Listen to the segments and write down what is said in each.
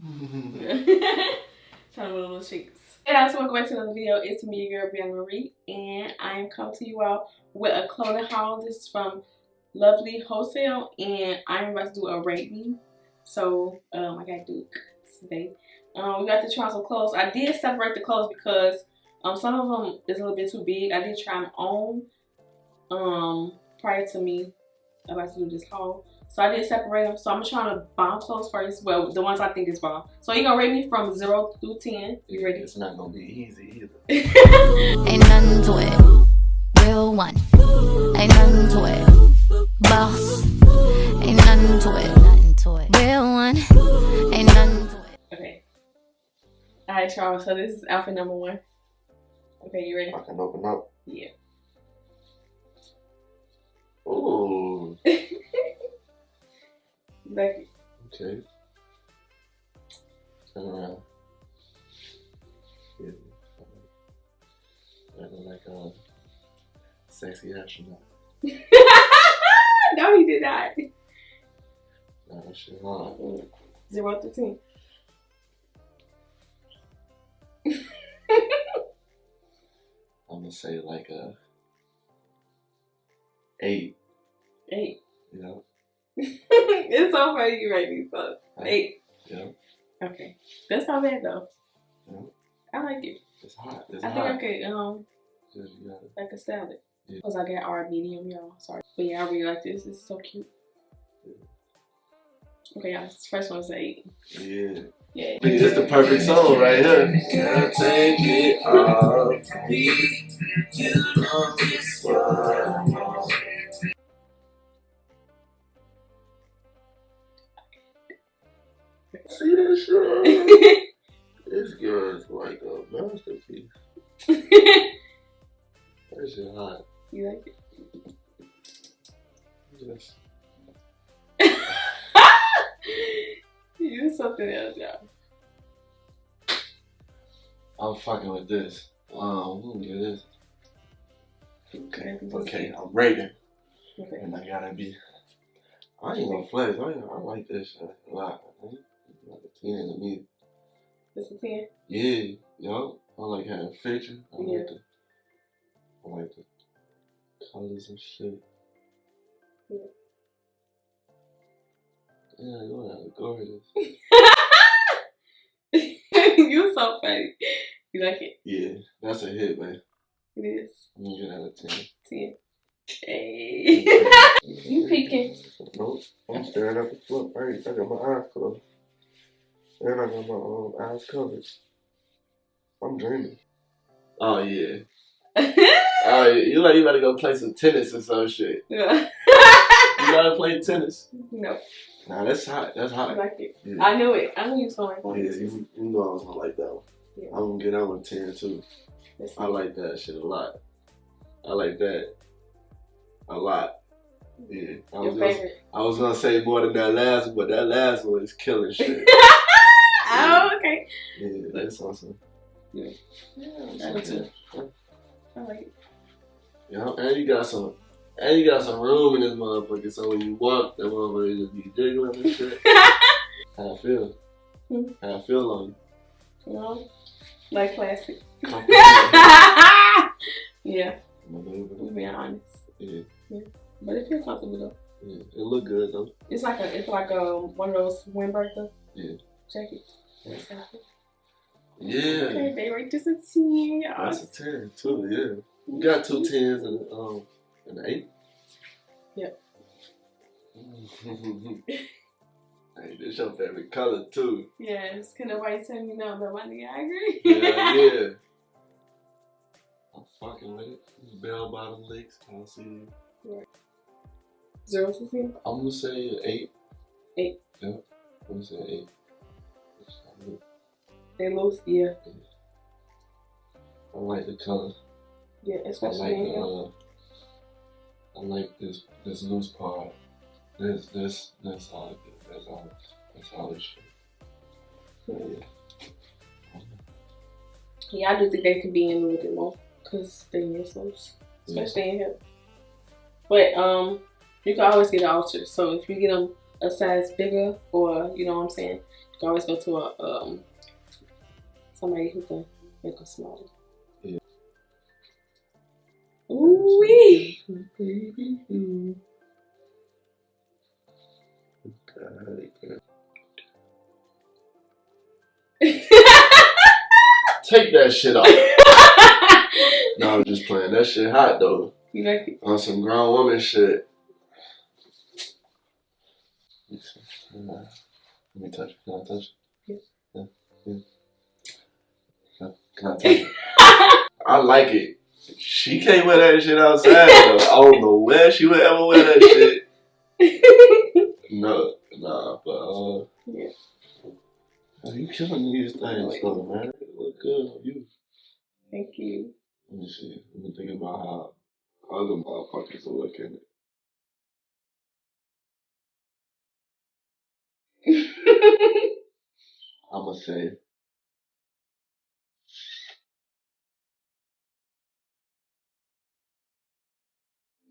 Trying to little shakes. Hey guys, welcome back to another video. It's me, your girl Brianamaccalip, and I am coming to you all with a clothing haul. This is from Lovelywholesale, and I'm about to do a rate me. So I gotta do it today. We got to try some clothes. I did separate the clothes because some of them is a little bit too big. I did try them on prior to me about to do this haul. So I did separate them. So I'm trying to bomb clothes first. Well, the ones I think is bomb. So you're gonna rate me from 0 through 10. You ready? It's not gonna be easy either. Ain't nothing to it. Real one. Ain't nothing to it. Boss. Ain't nothing to it. Nothing to it. Real one. Ain't nothing to it. Okay. Alright, Charles. So this is outfit number 1. Okay, you ready? I can open up. Yeah. Ooh. Like it. Okay. Turn around. Yeah. I look like a sexy astronaut. No, he did not. Nah, that shit hard. 0 through 10. I'm gonna say like a 8. 8. You know? It's so funny you rate me, so 8. Yeah. Okay. That's not bad though. Yeah. I like it. It's hot. It's I hot. think I could I could style it. Yeah. Because I got R medium, y'all. Sorry. But yeah, I really like this. It's so cute. Yeah. Okay, y'all. This first one's 8. Yeah. Yeah. This is the perfect song right here. Can't take it off me. You know this one. See that shit? This girl is like a masterpiece. That shit hot. You like it? Yes. You something else, y'all. I'm fucking with this. Who get this? Okay, I'm rating. Okay. And I gotta be. I ain't gonna flex. I like this shit a lot. Like a 10 to me. This a 10? Yeah, yo. I like having feature. I like the colors and shit. Yeah. Yeah, you are gorgeous. You so funny. You like it? Yeah, that's a hit, man. It is. I'm gonna get out of 10. 10. Hey. You peeking. Nope. I'm staring at the floor. I got my eyes closed. And I got my eyes covered. I'm dreaming. Oh, yeah. Oh, yeah. You about to go play some tennis or some shit. Yeah. You gotta play tennis? No. Nah, that's hot. That's hot. I like it. Yeah. I knew it. I knew you was gonna like one. Yeah, you know I was gonna like that one. Yeah. I'm gonna get out with 10 too. I like that shit a lot. I like that a lot. Yeah. Your favorite? I was gonna say more than that last one, but that last one is killing shit. Oh, okay. Yeah, that's awesome. Yeah. Yeah, Me too. I like it. Yeah, and you got some room in this motherfucker, so when you walk, that motherfucker just be jiggling and shit. How I feel? How I feel on you? Well, like classic. Yeah. To be honest. Yeah. Yeah. But it feels comfortable though. Yeah. It look good though. It's like one of those windbreaker. Yeah. Jackets. Yeah. Okay, they rate this a 10. That's a 10 too. Yeah. You got 2 10s and an 8. Yep. Hey, this your favorite color too. Yes. Can nobody tell me no, but my nigga, I agree. Yeah. I'm fucking with it. Bell bottom legs. I don't see you. Right. 0 to 10? I'm gonna say 8. 8. Yeah. I'm gonna say 8. They loose, yeah. I like the color. Yeah, especially in here. I like this loose part. This all good. That's all this shit. Yeah. Yeah, I do think they could be in a little bit more because they is loose, especially in here. But you can always get an alter. So if you get them a size bigger, or you know what I'm saying, you can always go to a somebody who can make them smaller. Yeah. Ooh wee. Take that shit off. No, I'm just playing. That shit hot though. You like it? On some grown woman shit. Let me touch it. Can I touch it? Yeah. Can I touch it? I like it. She can't wear that shit outside though. I don't know where she would ever wear that shit. No, nah, but yeah. You killing these things though, man. It look good on you. Thank you. Let me see. Let me think about how other motherfuckers are looking. I'ma say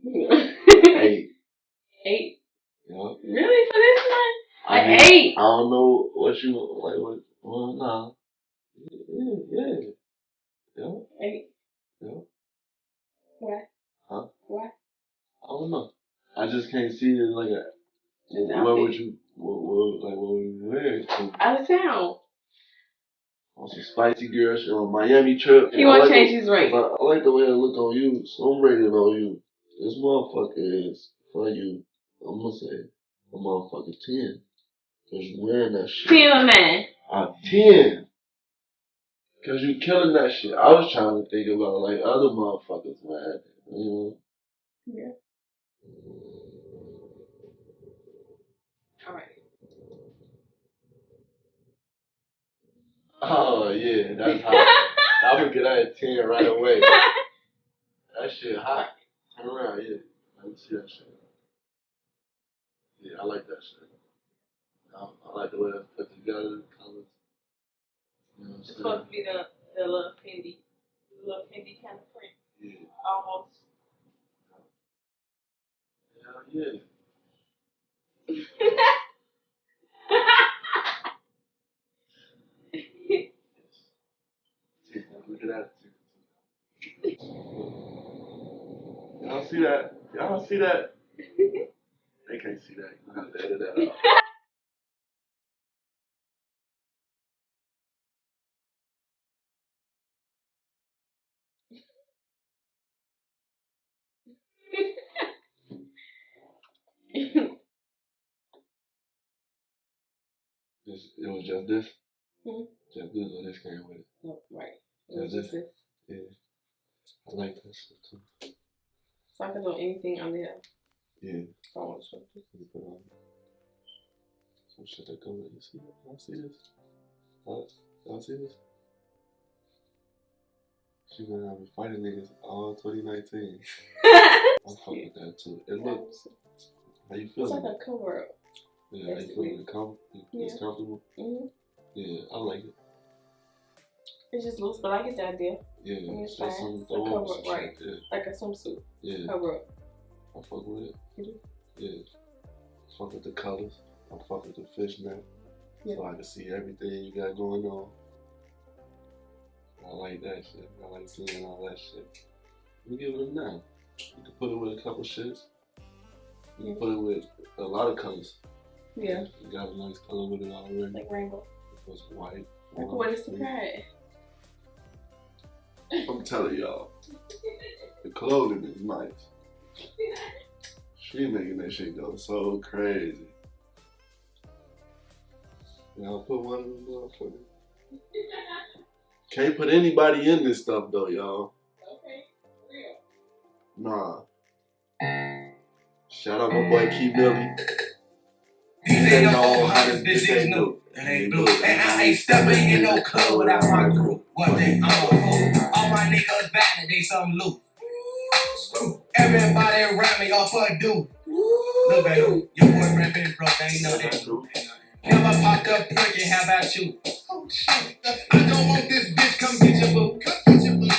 8. 8. Yeah. Really, for this one? I mean, 8. I don't know what you like. What? Well, nah. Yeah. 8. Yeah. Why? Huh? Why? I don't know. I just can't see it like a. What would you? What would you wear? Out of town. On some spicy girl shit on Miami trip. He want to change his rate. I like the way it look on you, so I'm rated on you. This motherfucker is for you. I'm gonna say a motherfucker 10. Cause you wearing that shit. 10 or 9? 10. Cause you killing that shit. I was trying to think about like other motherfuckers, man. You know. Yeah. All right. Oh yeah, that's hot. I would get that at 10 right away. That shit hot. Turn around, yeah. Let me see that shit. Yeah, I like that shit. I like the way that's put together, the colors. You know what I'm saying? It's supposed to be the little pindy kind of print. Yeah. Almost. Hell yeah. Look at that. Y'all see that? Y'all see that? They can't see that. You have to edit that out. It was just this? Just this or this came with it? No, right. Just this? Yeah. I like that shit too. So I can do anything under here. Yeah. I want to show you. You put on some shit that go with it. You see that? Y'all see this? Y'all see this? She gonna have me fighting niggas all 2019. I'm fucking with that too. It looks. How you feeling? It's like a cover up. Yeah, how you feeling? It's comfortable? Mm-hmm. Yeah, I like it. It's just loose, but I get the idea. Yeah, I mean, it's just fine. something It's a cover up, right? Yeah. Like a swimsuit. Yeah. Cover up. I fuck with it. You do? Yeah. Fuck with the colors. I fuck with the fishnet. Yeah. So I can see everything you got going on. I like that shit. I like seeing all that shit. You give it a 9. You can put it with a couple shits. You can put it with a lot of colors. Yeah. You got a nice color with it already. Like rainbow. It was white. Like what is the pride? I'm telling y'all. The clothing is nice. She making that shit go so crazy. Y'all put one of them motherfuckers. Can't put anybody in this stuff though, y'all. Okay, real. Nah. Shout out my boy Key Billy. They know how this bitch ain't new. It ain't blue. And I ain't stepping in no club without my crew. What they? I'm a fool. All my niggas bad, they some loot. Everybody around me off a dude. Look baby, your boyfriend been broke, they ain't know that. Never popped up pricking, how about you? Oh shit. I don't want this bitch, come get your boo. Come get your boo.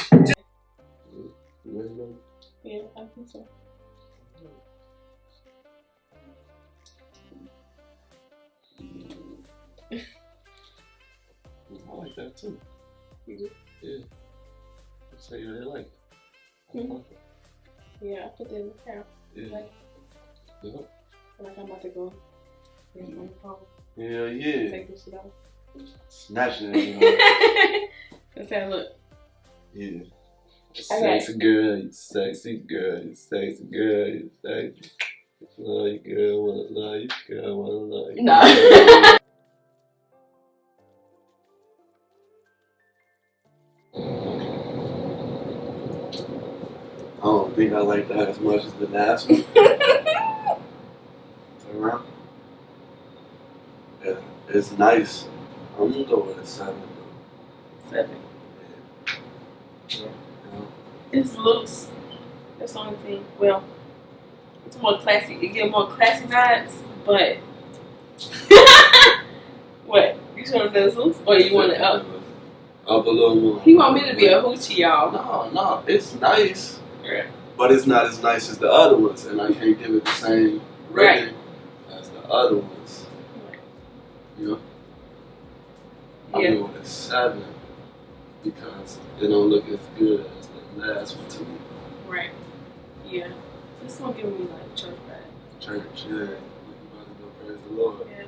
Yeah, I think so. I like that too. You do? Yeah. I say you really like it. Yeah, I put that in the car. Yeah. Like, Yeah. like I'm about to go. On the phone. Yeah. Take this shit off. Snatching it. Let's have a look. Yeah. Okay. Sexy girl, you sexy girl, you sexy girl, you sexy. Love you, girl, wanna love you, girl, wanna love you. No. I don't think I like that as much as the last one. Turn around. Yeah, it's nice. I'm gonna go with a 7 though. 7. Yeah. It's loose. That's the only thing. Well, it's more classy. It gives more classy vibes, but what? You want to loose, or you want it up? Up a little more. He want me to be a hoochie, y'all. No, it's nice. Yeah. But it's not as nice as the other ones, and I can't give it the same rating as the other ones. Right. You know? I'm Yeah. going with a 7 because it don't look as good as the last one to me. Right. Yeah. This one giving me like church vibes. Church, yeah. You about to go praise the Lord. Yeah.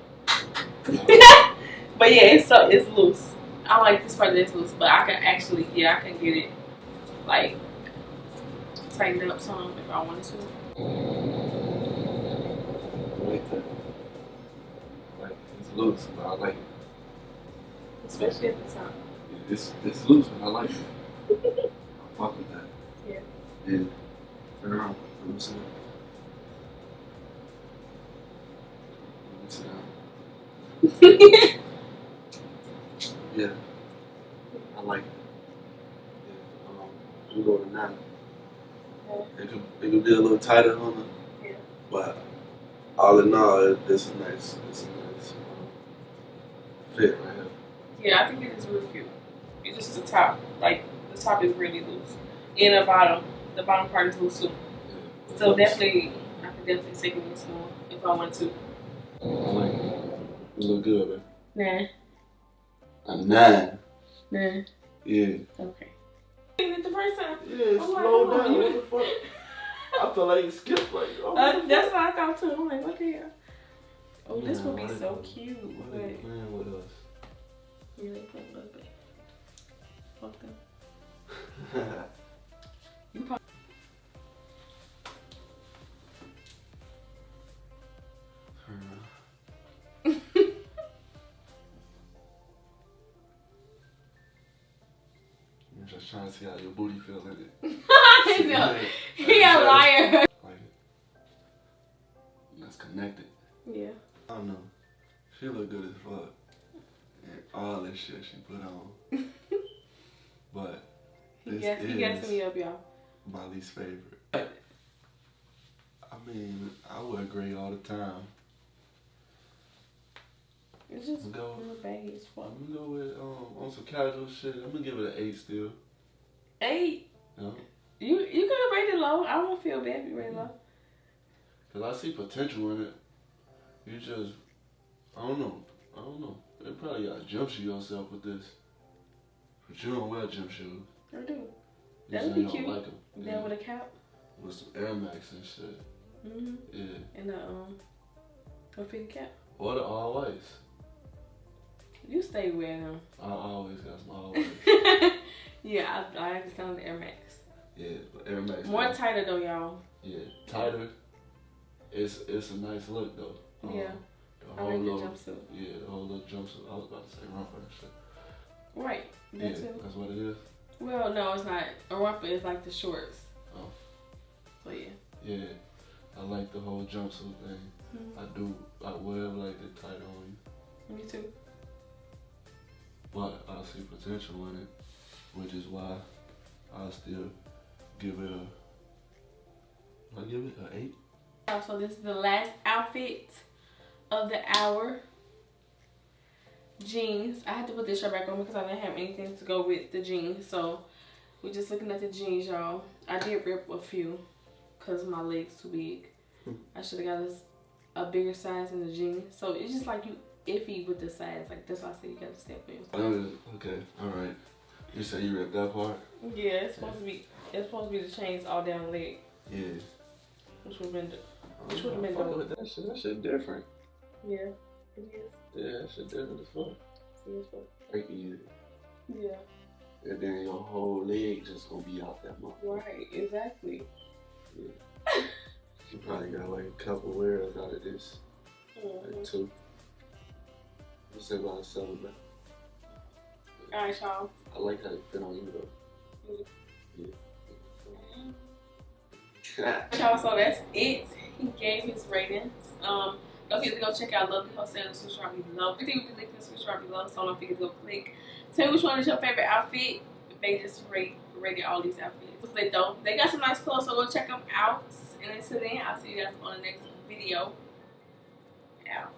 But yeah, it's loose. I like this part that's loose, but I can actually, I can get it like tightened up some if I wanted to. I like that. Like, it's loose, but I like it. Especially at the top. Yeah, it's loose, but I like it. I fuck with that. Yeah. Yeah. Turn around. Let me see. Yeah. I like it. Yeah. I'm going to 9. Yeah. It could be a little tighter on it. Yeah. But all in all, it's a nice fit right here. Yeah, I think it is really cute. It's just the top. Like, the top is really loose. And the bottom part is loose too. Yeah. So definitely, I could definitely take it this one if I want to. I like it. You look good, man. Nah. A 9. Nah. Yeah. Okay. The first time. Yeah, I'm like, slow come on, down. you- What the fuck? I feel like you skipped like. Oh, That's what I thought too. I'm like, what the hell? Oh, this would be why so they- cute. Why they playing with us? Yeah, they playing with us. Fuck them. You probably. I'm just trying to see how your booty feel in it. No, he a liar. Like it. That's connected. Yeah. I don't know. She look good as fuck. And all this shit she put on. But He this gassed me up, y'all. my least favorite. I mean, I wear gray all the time. It's just Go. real baggy as fuck. I'm gonna go with on some casual shit. I'm gonna give it an 8 still. 8. You know? You could have rated low. I won't feel bad if you rated low. Cause I see potential in it. You just, I don't know. You probably gotta jump shoe yourself with this. But you don't wear gym shoes. I do. You That say would be you don't cute. like them. Then with a cap. With some Air Max and shit. Mm-hmm. Yeah. And a fitted cap. Or the all whites. You stay wearing them. I always got some all whites. Yeah, I understand the Air Max. Yeah, but Air Max. More tighter though, y'all. Yeah, tighter. It's a nice look though. Yeah. The I whole like the little, jumpsuit. yeah, the whole little jumpsuit. I was about to say romper and shit. Right. That Yeah, too. that's what it is. Well, no, it's not. A romper is like the shorts. Oh. So yeah. Yeah, I like the whole jumpsuit thing. Mm-hmm. I wear like the tight on you. Me too. But I see potential in it, which is why I still give it an 8. So this is the last outfit of the hour. Jeans. I had to put this shirt back on because I didn't have anything to go with the jeans. So we're just looking at the jeans, y'all. I did rip a few because my leg's too big. I should have got a bigger size in the jeans. So it's just like iffy with the size. Like that's why I said you gotta step in. Okay, alright. You said you ripped that part? Yeah, it's supposed to be the chains all down the leg. Yeah. Which would have been dope. That shit different. Yeah, it is. Yeah, that shit different as fuck. See, it's fun. Like easy. Yeah. And then your whole leg just gonna be out that motherfucker. Right, exactly. Yeah. You probably got like a couple wears out of this. Like 2. Let's say about 7, man. Alright, y'all. I like how it fit on you though. Yeah. Y'all, so that's it. He gave his ratings. Don't forget to go check out Lovelywholesale in the switch right below. Everything will be linked in the switch right below, so don't forget to go click. Tell me which one is your favorite outfit. They just rated all these outfits. They don't. They got some nice clothes, so go check them out. And until then, I'll see you guys on the next video. Out.